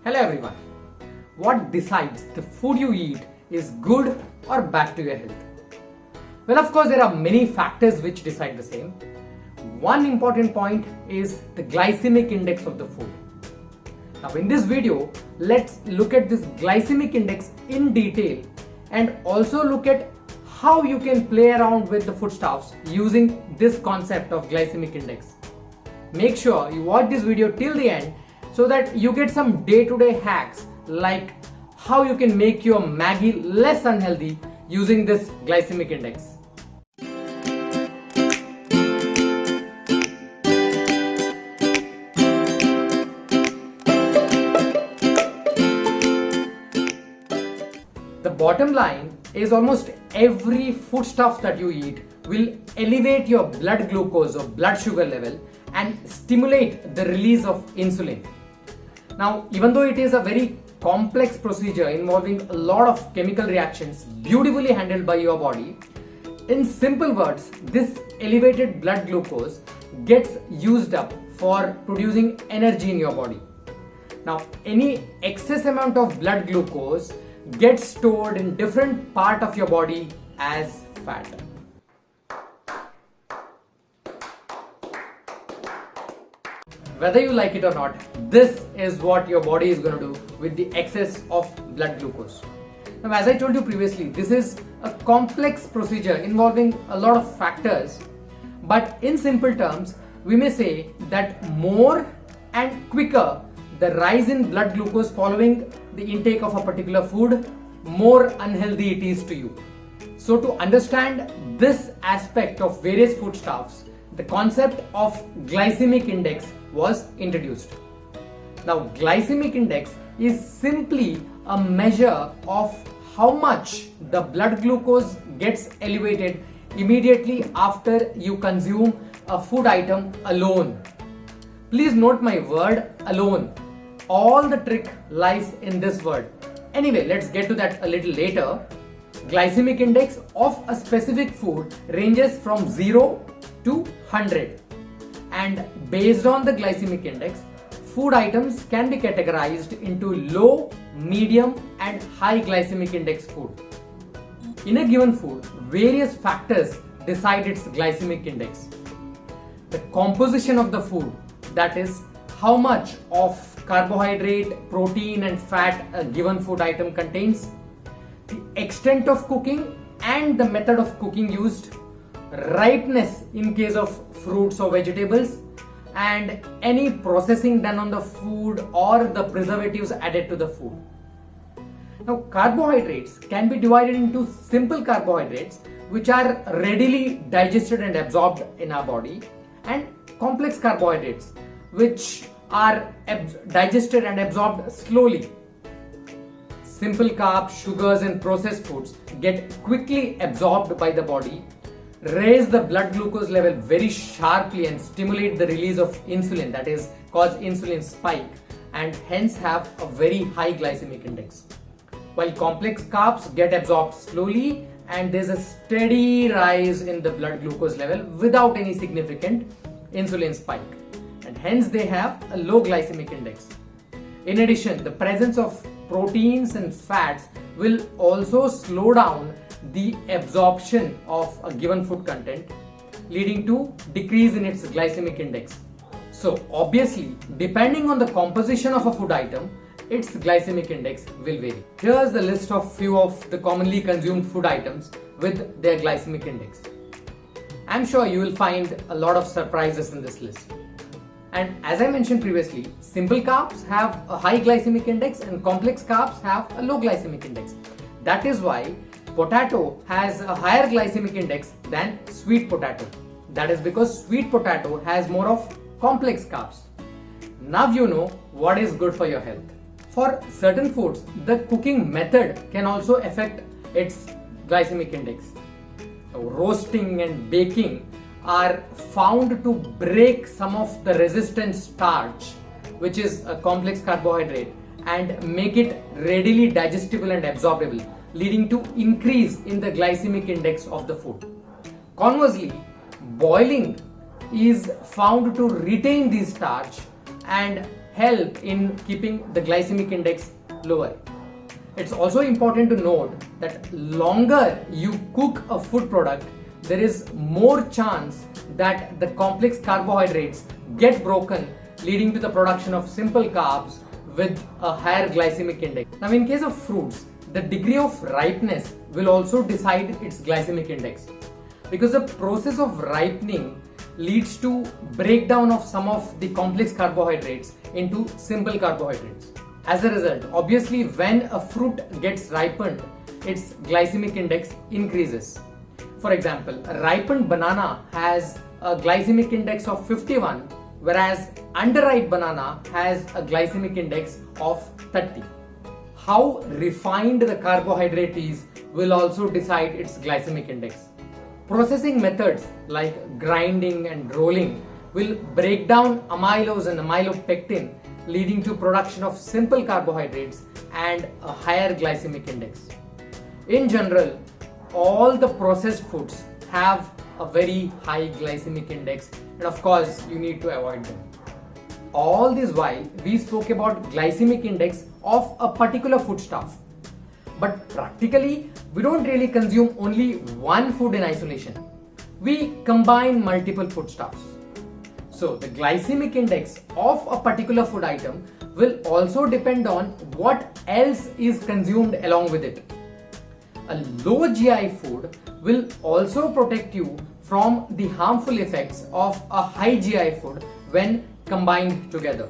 Hello everyone. What decides the food you eat is good or bad to your health? Well, of course, there are many factors which decide the same. One important point is the glycemic index of the food. Now, in this video, let's look at this glycemic index in detail and also look at how you can play around with the foodstuffs using this concept of glycemic index. Make sure you watch this video till the end so that you get some day-to-day hacks like how you can make your Maggi less unhealthy using this glycemic index. The bottom line is almost every foodstuff that you eat will elevate your blood glucose or blood sugar level and stimulate the release of insulin. Now, even though it is a very complex procedure involving a lot of chemical reactions beautifully handled by your body, in simple words, this elevated blood glucose gets used up for producing energy in your body. Now, any excess amount of blood glucose gets stored in different part of your body as fat. Whether you like it or not, this is what your body is going to do with the excess of blood glucose. Now, as I told you previously, this is a complex procedure involving a lot of factors, but in simple terms, we may say that more and quicker the rise in blood glucose following the intake of a particular food, more unhealthy it is to you. So to understand this aspect of various foodstuffs, the concept of glycemic index was introduced. Now, glycemic index is simply a measure of how much the blood glucose gets elevated immediately after you consume a food item alone. Please note my word alone. All the trick lies in this word. Anyway, let's get to that a little later. Glycemic index of a specific food ranges from 0 to 100. And based on the glycemic index, food items can be categorized into low, medium and high glycemic index food. In a given food, various factors decide its glycemic index. The composition of the food, that is, how much of carbohydrate, protein and fat a given food item contains, the extent of cooking and the method of cooking used, ripeness in case of fruits or vegetables, and any processing done on the food or the preservatives added to the food. Now, carbohydrates can be divided into simple carbohydrates which are readily digested and absorbed in our body, and complex carbohydrates which are digested and absorbed slowly. Simple carbs, sugars and processed foods get quickly absorbed by the body, raise the blood glucose level very sharply and stimulate the release of insulin, that is, cause insulin spike, and hence have a very high glycemic index. While complex carbs get absorbed slowly and there's a steady rise in the blood glucose level without any significant insulin spike, and hence they have a low glycemic index. In addition, the presence of proteins and fats will also slow down the absorption of a given food content, leading to decrease in its glycemic index. So obviously, depending on the composition of a food item, its glycemic index will vary. Here's the list of few of the commonly consumed food items with their glycemic index. I'm sure you will find a lot of surprises in this list. And as I mentioned previously, simple carbs have a high glycemic index and complex carbs have a low glycemic index. That is why potato has a higher glycemic index than sweet potato. That is because sweet potato has more of complex carbs. Now you know what is good for your health. For certain foods, the cooking method can also affect its glycemic index. Roasting and baking are found to break some of the resistant starch, which is a complex carbohydrate, and make it readily digestible and absorbable, leading to increase in the glycemic index of the food. Conversely, boiling is found to retain the starch and help in keeping the glycemic index lower. It's also important to note that longer you cook a food product, there is more chance that the complex carbohydrates get broken, leading to the production of simple carbs with a higher glycemic index. Now, in case of fruits, the degree of ripeness will also decide its glycemic index, because the process of ripening leads to breakdown of some of the complex carbohydrates into simple carbohydrates. As a result, obviously, when a fruit gets ripened, its glycemic index increases. For example, a ripened banana has a glycemic index of 51, whereas underripe banana has a glycemic index of 30. How refined the carbohydrate is will also decide its glycemic index. Processing methods like grinding and rolling will break down amylose and amylopectin, leading to production of simple carbohydrates and a higher glycemic index. In general, all the processed foods have a very high glycemic index, and of course you need to avoid them. All this while we spoke about glycemic index of a particular foodstuff, but practically we don't really consume only one food in isolation. We combine multiple foodstuffs. So the glycemic index of a particular food item will also depend on what else is consumed along with it. A low GI food will also protect you from the harmful effects of a high GI food when combined together.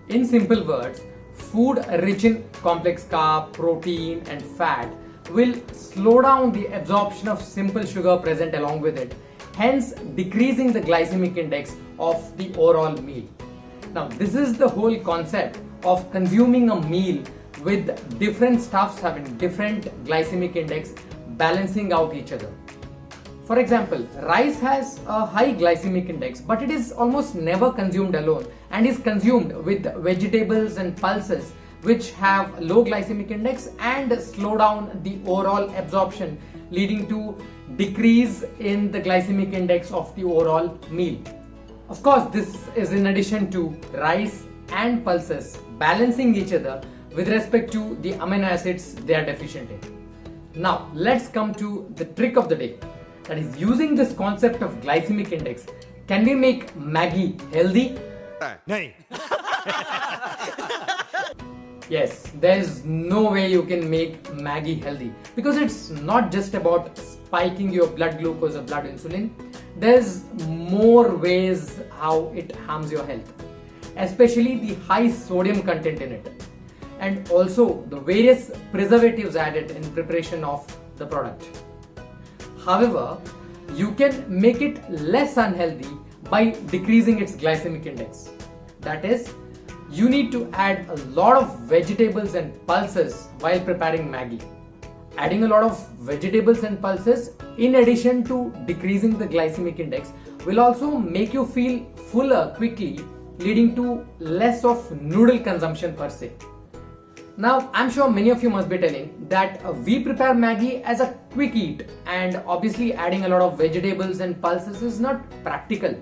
In simple words, food rich in complex carb, protein and fat will slow down the absorption of simple sugar present along with it, hence decreasing the glycemic index of the overall meal. Now, this is the whole concept of consuming a meal with different stuffs having different glycemic index balancing out each other. For example, rice has a high glycemic index, but it is almost never consumed alone and is consumed with vegetables and pulses which have low glycemic index and slow down the overall absorption, leading to decrease in the glycemic index of the overall meal. Of course, this is in addition to rice and pulses balancing each other with respect to the amino acids they are deficient in. Now, let's come to the trick of the day. That is, using this concept of glycemic index, can we make Maggi healthy? Yes, there is no way you can make Maggi healthy, because it's not just about spiking your blood glucose or blood insulin. There's more ways how it harms your health, especially the high sodium content in it, and also the various preservatives added in preparation of the product. However, you can make it less unhealthy by decreasing its glycemic index. That is, you need to add a lot of vegetables and pulses while preparing Maggi. Adding a lot of vegetables and pulses in addition to decreasing the glycemic index will also make you feel fuller quickly, leading to less of noodle consumption per se. Now, I'm sure many of you must be telling that we prepare Maggi as a quick eat, and obviously adding a lot of vegetables and pulses is not practical.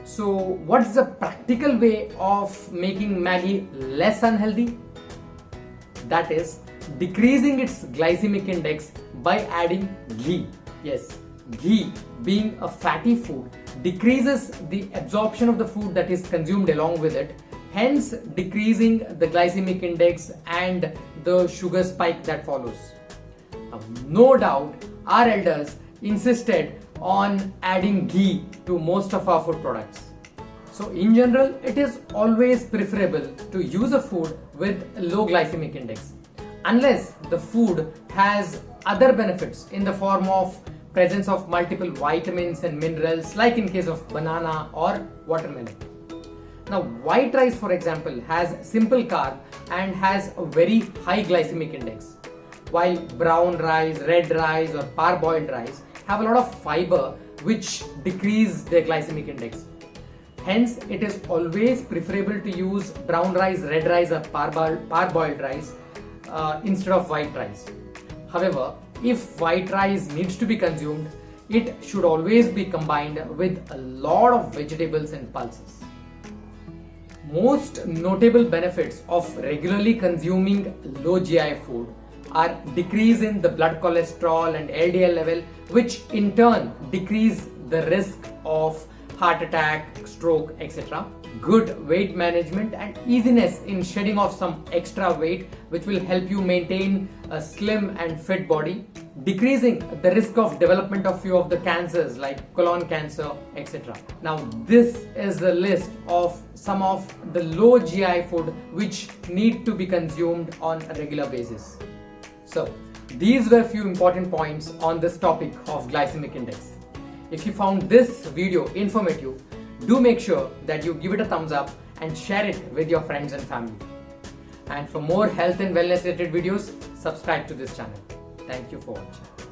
So, what's the practical way of making Maggi less unhealthy? That is, decreasing its glycemic index by adding ghee. Yes, ghee, being a fatty food, decreases the absorption of the food that is consumed along with it, hence decreasing the glycemic index and the sugar spike that follows. Now, no doubt our elders insisted on adding ghee to most of our food products. So in general, it is always preferable to use a food with low glycemic index, unless the food has other benefits in the form of presence of multiple vitamins and minerals, like in case of banana or watermelon. Now, white rice, for example, has simple carb and has a very high glycemic index, while brown rice, red rice or parboiled rice have a lot of fiber which decrease their glycemic index. Hence, it is always preferable to use brown rice, red rice or parboiled rice instead of white rice. However, if white rice needs to be consumed, it should always be combined with a lot of vegetables and pulses. Most notable benefits of regularly consuming low GI food are decrease in the blood cholesterol and LDL level, which in turn decrease the risk of heart attack, stroke, etc. Good weight management and easiness in shedding off some extra weight, which will help you maintain a slim and fit body. Decreasing the risk of development of few of the cancers like colon cancer, etc. Now this is the list of some of the low GI food which need to be consumed on a regular basis. So these were few important points on this topic of glycemic index. If you found this video informative, do make sure that you give it a thumbs up and share it with your friends and family. And for more health and wellness related videos, subscribe to this channel. Thank you for watching.